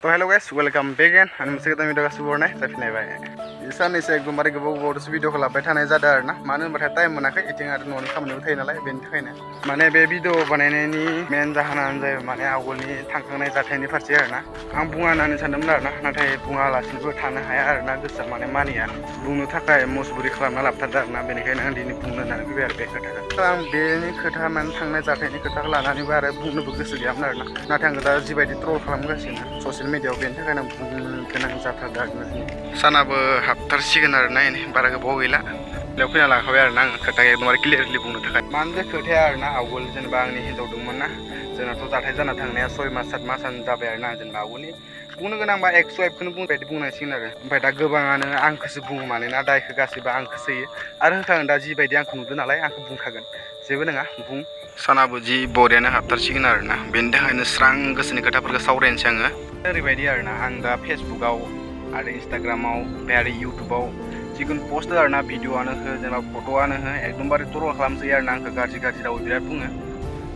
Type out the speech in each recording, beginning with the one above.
तो hello guys welcome back again आं मोनसे गोदान भिडिअ गासिबो हरनाय जाफिनलायबाय साननैसो एकदमबारे गोबाव भिडिअखौ लाबाय थानाय जादों आरोना मानो होनबाथाय टाइम मोनाखै इथिं आरो न'नि खामानिबो थायो नालाय बेनि थाखायनो माने बे भिडिअ बानायनायनि मेन जाहोनानो जाहैबाय माने आवगोलनि थांखांनाय जाथायनि फारसे आरोना आं बुङा होननानै सानदोंमोन आरोना नाथाय बुङालासिनोबो थानो हाया आरोना गोसोआ माने मानिया बुंनो थाखाय मजबुरि खालामना लाबोथारदों आरोना बेनिखायनो आं दिनै बुंनो होननानै फैबाय आरो बे खोथाखौ आं बेनि खोथा माने थांनाय जाथायनि खोथाखौ लानानैबो आरो बुंनोबो गोसो गैयामोन आरोना नाथाय आं दा जिबायदि ट्रल खालामगासिनो ससियेल मिडियाआव बेनि थाखायनो बुंनो गोनां जाथारदों आरोना सानाबो हाबथारसिगोन आरोना बारा गोबाव गैला बेयाव फैना लाखाबाय आरोना आं खोथाखौ एकदमबारे क्लियारलि बुंनो थाखाय मानो बे खोथाया आरोना आवगोल जेनेबा आंनि हिन्जाव दंमोन ना जोंनाथ' जाथाय जाना थांनाया 6 मास 7 मासानो जाबाय आरोना जेनेबा आवगोलनि बुंनो गोनांबा एक्स वाइफखौनो बुंबायदि बुंनांसिगोन आरो ओमफ्राय दा गोबाङानो आंखौसो बुङो मानोना दायखौ गासैबो आंखौसो होयो आरो होखागोन दा जिबायदि आंखौ नुदों नालाय आंखौ बुंखागोन जेबो नङा बुं सानाबो जि बरियानो हाबथारसिगोन आरोना बेनि थाखायनो स्रां गोसोनि खोथाफोरखौ सावरायनोसै आङो ओरैबायदि आरोना आं दा फेसबुकआव आरो इन्स्टाग्रामाव ओमफ्राय आरो इउटुबाव जिखुनु पस्ट आरोना भिडिअआनो हो जेनेबा फट'आनो हो एकदमबारे ट्रल खालामसै आरोना आंखौ गाज्रि रावै बिराद बुङो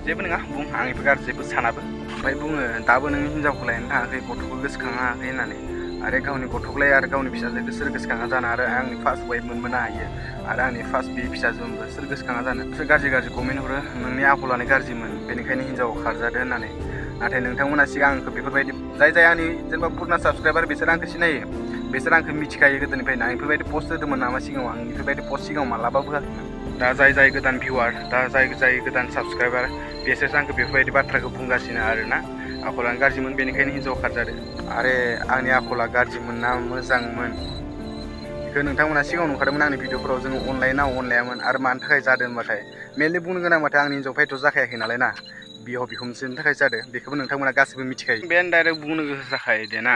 जेबो नङा बुं आंनिफ्राय गाज्रि जेबो सानाबो ओमफ्राय बुङो दाबो नोंनि हिन्जावखौ लायनो थाङाखै गथ'खौ गोसोखाङाखै होननानै आरो गावनि गथ'खौलाय आरो गावनि फिसाजोखौ सोर गोसोखाङा जानो आरो आंनि फार्स्ट वाइफ मोनबोनो हायो आरो आंनि फार्स्ट बे फिसाजोंबो सोर गोसोखाङा जानो सोर गाज्रि कमेन्ट हरो नोंनि आखलानो गाज्रिमोन बेनिखायनो हिन्जाव खारजादो होननानै नाथाय नोंथांमोना सिगां आंखौ बेफोरबायदि जाय आंनि जेनेबा पुरना साबसक्राइबार बिसोर आंखौ सिनायो बिसोर आंखौ मिथिखायो गोदोनिफ्रायनो आं बेफोरबायदि पस्ट होदोंमोन नामा सिगाङाव आं बेफोरबायदि पस्ट सिगाङाव मालाबाबो होआखैमोन दा जाय गोदान भिउआर दा जाय गोदान साबसक्राइबार बिसोरसो आंखौ बेफोरबायदि बाथ्राखौ बुंगासिनो आरोना आखलानो गाज्रिमोन बेनिखायनो हिन्जाव खारजादो आरे आंनि आखला गाज्रिमोन ना मोजांमोन बेखौ नोंथांमोना सिगाङाव नुखादोंमोन आंनि भिडिअफोराव जोङो अनलायामोन आरो मानि थाखाय जादों होनबाथाय मेनलि बुंनो गोनांबाथाय आंनि हिन्जाव फायथ' जाखायाखै नालाय ना बिहाव बिखुनजोनि थाखाय जादों बेखौबो नोंथांमोना गासिबो मिथिखायो बेनो डाइरेक्ट बुंनो गोसो जाखायो दे ना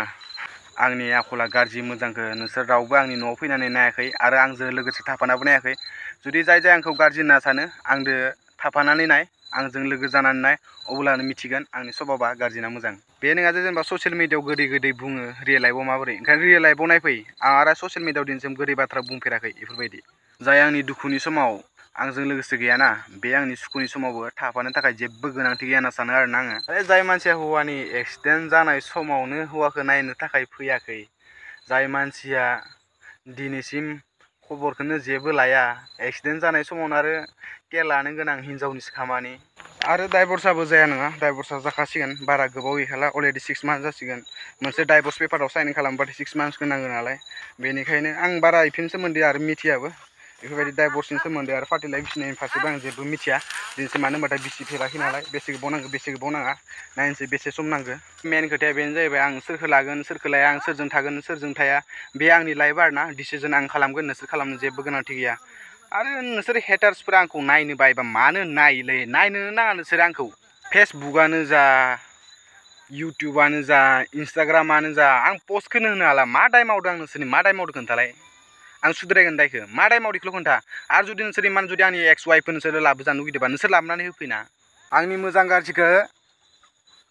आंनि आखला गाज्रि मोजांखौ नोंसोर रावबो आंनि न'आव फैनानै नायाखै आरो आंजों लोगोसे थाफानाबो नायाखै जुदि जाय आंखौ गाज्रि होनना सानो आंजों थाफानानै नाय आंजों लोगो जानानै नाय अब्लानो मिथिगोन आंनि स्वभाबा गाज्रि ना मोजां बे नङा जे जेनेबा ससियेल मिडियाआव गोदै बुङो रियेल लाइफआव माबोरै ओंखायनो रियेल लाइफआव नायफै आं आरो ससियेल मिडियाआव दिनैसिम गोदै बाथ्रा बुंफेराखै बेफोरबायदि जाय आंनि दुखुनि समाव आंजों लोगोसे गैयाना बे आंनि सुखुनि समावबो थाफानो थाखाय जेबो गोनांथि गैया होनना सानो आरोना आङो जाय मानसिया हौवानि एक्सिडेन्ट जानाय समावनो हौवाखौ नायनो थाखाय फैयाखै जाय मानसिया दिनैसिम खबरखौनो जेबो लाया एक्सिडेन्ट जानाय समावनो आरो केयार लानो गोनां हिन्जावनिसो खामानि आरो डाइभर्सआबो जाया नङा डाइभर्सआ जाखासिगोन बारा गोबाव गैखाला अलरेडि 6 मान्थ जासिगोन मोनसे डाइभर्स पेपाराव साइन खालामबाथाय 6 मान्थसखौ नांगौ नालाय बेनिखायनो आं बारा इफोरनि सोमोन्दै आरो मिथियाबो बेफोरबायदि डाइभर्सनि सोमोन्दै आरो फार्टिलाइफ बिसिनायनि फारसेबो आं जेबो मिथिया दिनैसिम मानो होनबाथाय बिसिफेराखै नालाय बेसे गोबाव नांगौ बेसे गोबाव नाङा नायनोसै बेसे सम नांगौ मेन खोथाया बेनो जाहैबाय आं सोरखौ लागोन सोरखौ लाया आं सोरजों थागोन सोरजों थाया बे आंनि लाइफ आरोना डिसिजन आं खालामगोन नोंसोर खालामनो जेबो गोनांथि गैया आरो नोंसोर हेटार्सफोरा आंखौ नायनो बायोबा मानो नायोलै नायनोनो नाङा नोंसोर आंखौ फेसबुकआनो जा इउटुबानो जा इन्स्टाग्रामानो जा आं पस्टखौनो होनो हाला मा दाय मावदों आं नोंसोरनि मा दाय मावदों खोन्थालाय आं सुद्रायगोन दायखौ मा दाय मावदोंखौल' खोन्था आरो जुदि नोंसोर इमान जुदि आंनि एक्स वाइफखौ नोंसोर लाबोजानो लुगैदोंबा नोंसोर लाबोनानै होफैना आंनि मोजां गाज्रिखौ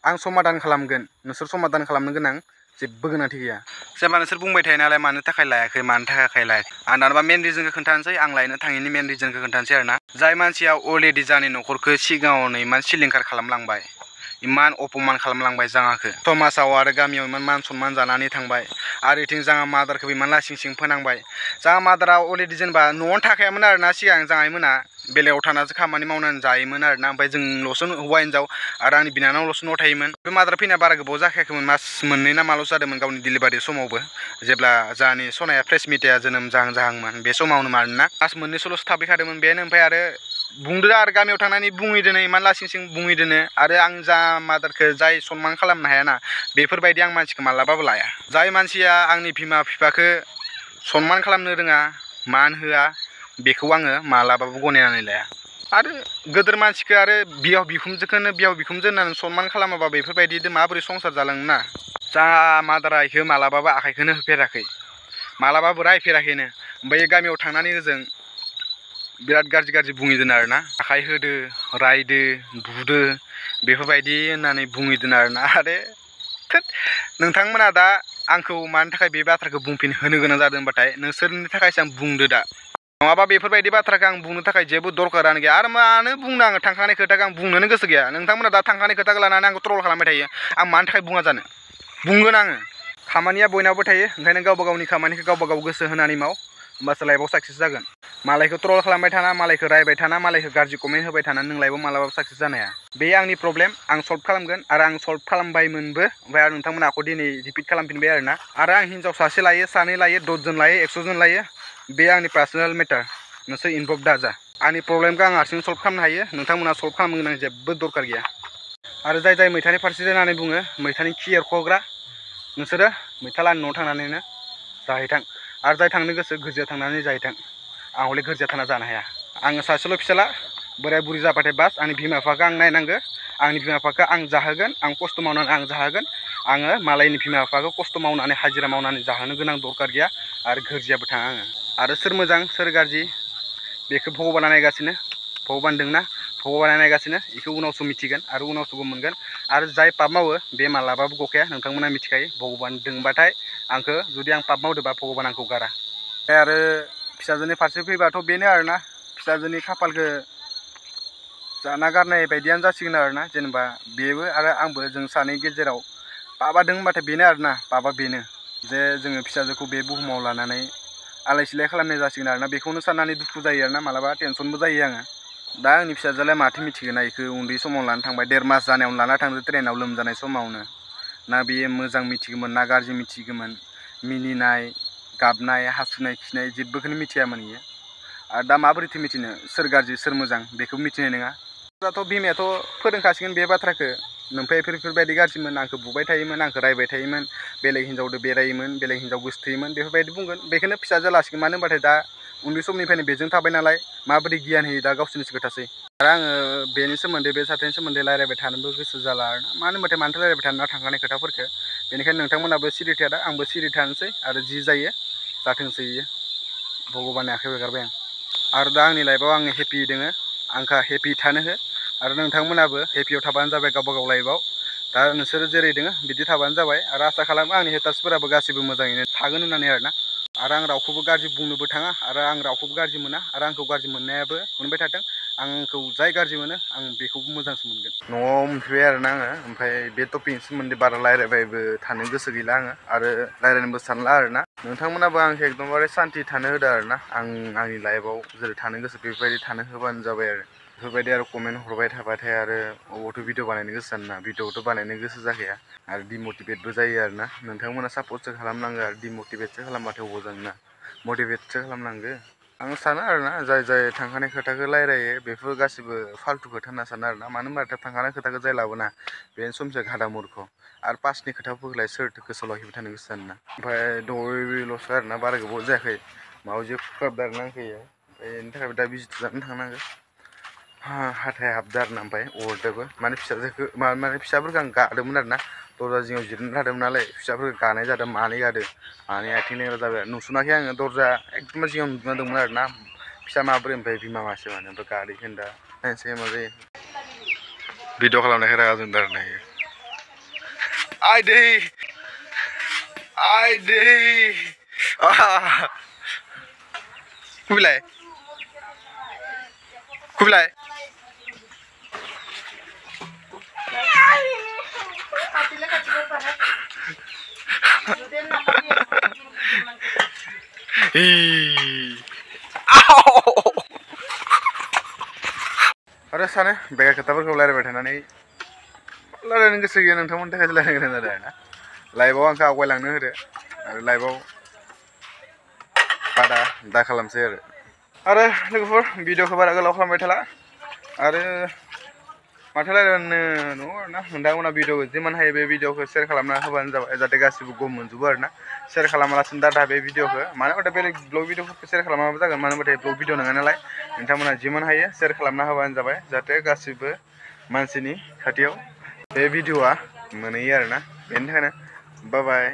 आं समाधान खालामगोन नोंसोर समाधान खालामनो गोनां जेबो गोनांथि गैया जेनेबा नोंसोर बुंबाय थायो नालाय मानो थाखाय लायाखै मानो थाखाय लायाखै आं दानोबा मेन रिजनखौ खोन्थानोसै आं लायनो थाङिनि मेन रिजनखौ खोन्थानोसै आरोना जाय मानसिया अलरेडि जानि न'खरखौ सिगाङावनो इमान सिलिंखार खालामलांबाय इमान अपमान खालामलांबाय जाङाखौ समाजाव आरो गामियाव इमान मान सन्मान जानानै थांबाय आरो इथिं जाङा मादारखौबो इमान लासिं सिं फोनांबाय जाङा मादारा अलरेडि जेनेबा न'आवनो थाखायामोन आरोना सिगां जाङायमोना बेलेगाव थानासो खामानि मावनानै जायोमोन आरोना ओमफ्राय जोंल'सो हौवा हिन्जाव आरो आंनि बिनानावल'सो न'आव थायोमोन बे मादार फैना बारा गोबाव जाखायाखैमोन मास मोननै ना माल'सो जादोंमोन गावनि डिलिभारि समावबो जेब्ला जाहानि सनाया फ्रेसमिटाया जोनोम जाहांमोन बे समावनो मानोना मास मोननैसोल'सो थाफैखादोंमोन बेनो ओमफ्राय आरो बुंदो आरो गामियाव थांनानै बुंहैदोनो इमान लासिं सिं बुंहैदोनो आरो आं जा मादारखौ जाय सनमान खालामनो हायाना बेफोरबायदि आं मानसिखौ मालाबाबो लाया जाय मानसिया आंनि बिमा बिफाखौ सनमान खालामनो रोङा मान होआ बेखौ आङो मालाबाबो गनायनानै लाया आरो गोदोर मानसिखौ आरो बिहाव बिखुमजो होननानै सनमान खालामाबा बेफोरबायदि माबोरै संसार जालाङोना जा मादारा इखौ मालाबाबो आखाइखौनो होफेराखै मालाबाबो रायफेराखैनो ओमफ्राय गामियाव थांनानै ओजों बिराद गाज्रि बुंहैदों आरोना आखाइ होदो रायदो बुदो बेफोरबायदि होननानै बुंहैदों आरोना आरो नोंथांमोना दा आंखौ मानि थाखाय बे बाथ्राखौ बुंफिनहोनो गोनां जादों होनबाथाय नोंसोरनि थाखायसो आं बुंदो दा नङाबा बेफोरबायदि बाथ्राखौ आं बुंनो थाखाय जेबो दरकारानो गैया आरो मानो बुंनो आङो थांखानाय खोथाखौ आं बुंनोनो गोसो गैया नोंथांमोना दा थांखानाय खोथाखौ लानानै आंखौ ट्रल खालामबाय थायो आं मानि थाखाय बुङा जानो बुंगोन आङो खामानिया बयनावबो थायो ओंखायनो गावबा गावनि खामानिखौ गावबा गाव गोसो होनानै माव होमबासो लाइफआव साक्सेस जागोन मालायखौ ट्रल खालामबाय थाना मालायखौ रायबाय थाना मालायखौ गाज्रि कमेन्ट होबाय थाना नों लाइफआव मालाबाबो साक्सेस जानो हाया बे आंनि प्रब्लेम आं सल्भ खालामगोन आरो आं सल्भ खालामबायमोनबो ओमफ्राय आरो नोंथांमोना आंखौ दिनै रिपिट खालामफिनबाय आरोना आरो आं हिन्जाव सासे लायो सानै लायो 10 जन लायो 100 जन लायो बे आंनि पार्सनेल मेटार नोंसोर इनभल्भ दाजा आंनि प्रब्लेमखौ आं हारसिं सल्भ खालामनो हायो नोंथांमोना सल्भ खालामनो गोनां जेबो दरकार गैया आरो जाय जाय मैथानि फारसे जानानै बुङो मैथानि खि एरख'ग्रा नोंसोरो मैथा लानि न'आव थांनानैनो जाहैथां आरो जाय थांनो गोसो गोरजिया थांनानै जाहैथां आं हले गोरजिया थांना जानो हाया आङो सासेल' फिसाला बोराय बुरि जाबाथाय बास आंनि बिमा बिफाखौ आं नायनांगो आंनि बिमा बिफाखौ आं जाहोगोन आं खस्थ' मावनानै आं जाहोगोन आङो मालायनि बिमा बिफाखौ खस्थ' मावनानै हाजिरा मावनानै जाहोनो गोनां दरकार गैया आरो गोरजियाबो थाङा आङो आरो सोर मोजां सोर गाज्रि बेखौ भगबाना नायगासिनो भगबान दंना भगबाना नायगासिनो बेखौ उनावसो मिथिगोन आरो उनावसो मोनगोन आरो जाय पाप मावो बे मालाबाबो गखाया नोंथांमोना मिथिखायो भगबान दंबाथाय आंखौ जुदि आं पाप मावदोंबा भगबान आंखौ गारा आरो फिसाजोनि फारसे फैबाथ' बेनो आरोना फिसाजोनि खाफालखौ जाना गारनाय बायदियानो जासिगोन आरोना जेनेबा बेबो आरो आंबो जों सानै गेजेराव पापा दं होनबाथाय बेनो आरोना पापा बेनो जे जोङो फिसाजोखौ बे बुहुमाव लानानै आलाय सिलाय खालामनाय जासिगोन आरोना बेखौनो साननानै दुखु जायो आरोना मालाबा टेनसनबो जायो आङो दा आंनि फिसाजोलाय माथो मिथिगोन इखौ उन्दै समाव लाना थांबाय 1.5 मास जानायावनो लाना थांदो ट्रेनाव लोमजानाय समावनो ना बेयो मोजां मिथिगौमोन ना गाज्रि मिथिगौमोन मिनिनाय गाबनाय हासुनाय खिनाय जेबोखौनो मिथियामोन इयो आरो दा माबोरैथो मिथिनो सोर गाज्रि सोर मोजां बेखौ मिथिनाय नङा दाथ' बिमायाथ' फोरोंखासिगोन बे बाथ्राखौ नोमफाय बेफोरबायदि गाज्रिमोन आंखौ बुबाय थायोमोन आंखौ रायबाय थायोमोन बेलेग हिन्जावजों बेरायोमोन बेलेग हिन्जाव गोसोथोयोमोन बेफोरबायदि बुंगोन बेखौनो फिसाजो लासिगोन मानो होनबाथाय दा उन्दै समनिफ्रायनो बेजों थाबाय नालाय माबोरै गियान होयो दा गावसोरनिसो खोथासै आरो आङो बेनि सोमोन्दै बे जाथायनि सोमोन्दै रायलायबाय थानोबो गोसो जाला आरोना मानो होनबाथाय मानोथो रायलायबाय थानो थांखानाय खोथाफोरखौ बेनिखायनो नोंथांमोनाबो सिरि थाया दा आंबो सिरि थानोसै आरो जि जायो जाथोंसै इयो भगबाननि आखायाव हगारबाय आं आरो दा आंनि लाइफआव आङो हेपि दोङो आंखौ हेपि थानो हो आरो नोंथांमोनाबो हेपियाव थाबानो जाबाय गावबा गाव लाइफआव दा नोंसोरो जेरै दोङो बिदि थाबानो जाबाय आरो आसा खालामो आंनि हेटार्सफोराबो गासिबो मोजाङैनो थागोन होननानै आरोना आरो आं रावखौबो गाज्रि बुंनोबो थाङा आरो आं रावखौबो गाज्रि मोना आरो आंखौ गाज्रि मोननायाबो मोनबाय थाथों आंखौ जाय गाज्रि मोनो आं बेखौबो मोजांसो मोनगोन न'आव मोनफैबाय आरोना आङो ओमफ्राय बे टपिकनि सोमोन्दै बारा रायलायबायबो थानो गोसो गैला आङो आरो रायलायनोबो सानला आरोना नोंथांमोनाबो आंखौ एकदमबारे सान्थि थानो होदो आरोना आं आंनि लाइफआव जेरै थानो गोसो बेफोरबायदि थानो होबानो जाबाय आरो बेफोरबायदि आरो कमेन्ट हरबाय थाबाथाय आरो अबावथ' भिडिअ बानायनो गोसो जानो ना भिडिअखौथ' बानायनो गोसो जाखाया आरो डिमटिभेटबो जायो आरोना नोंथांमोना सापर्टसो खालामनांगो आरो डिमटिभेटसो खालामबाथाय अबाव जानो ना मटिभेटसो खालामनांगो आं सानो आरोना जाय जाय थांखानाय खोथाखौ रायलायो बेफोर गासिबो फाल्थु खोथा होनना सानो आरोना मानो होनबा थांखानाय खोथाखौ जाय लाबोना बेनो समसे घाटा मुर्ख आरो पास्टनि खोथाफोरखौलाय सोरथो गोसोआव लाखिबाय थानो गोसो जानो ना ओमफ्राय दहायल'सो आरोना बारा गोबाव जायाखै मावजि खुख्राबदो आरोना आंखो इयो बेनि थाखायबो दा बिजि थुजानो थांनांगो हाथाय हाबदो आरोना ओमफ्राय अरदोबो माने फिसाजोखौ माने फिसाफोरखौ आं गादोंमोन आरोना दरजा जिङाव जिरायना थादोंमोन नालाय फिसाफोरखौ गानाय जादों मानै गादों मानै आथिं लेंग्रा जाबाय नुसनाखै आङो दरजा एकदम जिङाव नुना दंमोन आरोना फिसा माब्रै ओमफ्राय बिमा मासे माने ओमफ्राय गादैखोन दा नायनोसै मा जायो भिडिअ खालामनायखाय रागा जोंदों आरोना इयो आइदै खुबिलाय खुबिलाय आरो सानो बेगा खोथाफोरखौ रायलायबाय थानानै रायलायनो गोसो गैया नोंथांमोननि थाखाय रायलायनो गोनां जादों आरोना लाइफआव आंखौ आवगायलांनो होदो आरो लाइफआव बादा दा खालामसै आरो लोगोफोर भिडिअखौ बारा गोलाव खालामबाय थाला आरो माथो रायलायनो दङ आरोना नोंथांमोना भिडिअखौ जिमान हायो बे भिडिअखौ शेयार खालामना होबानो जाबाय जाहाथे गासिबो गम मोनजोबो आरोना शेयार खालामालासिनो दा बे भिडिअखौ मानो होनबाथाय बेलेग ब्लग भिडिअफोरखौ शेयार खालामाबो जागोन मानो होनबाथाय ब्लग भिडिअ नङा नालाय नोंथांमोना जिमान हायो शेयार खालामना होबानो जाबाय जाहाथे गासिबो मानसिनि खाथियाव बे भिडिअआ मोनहैयो आरोना बेनि थाखायनो बाय बाय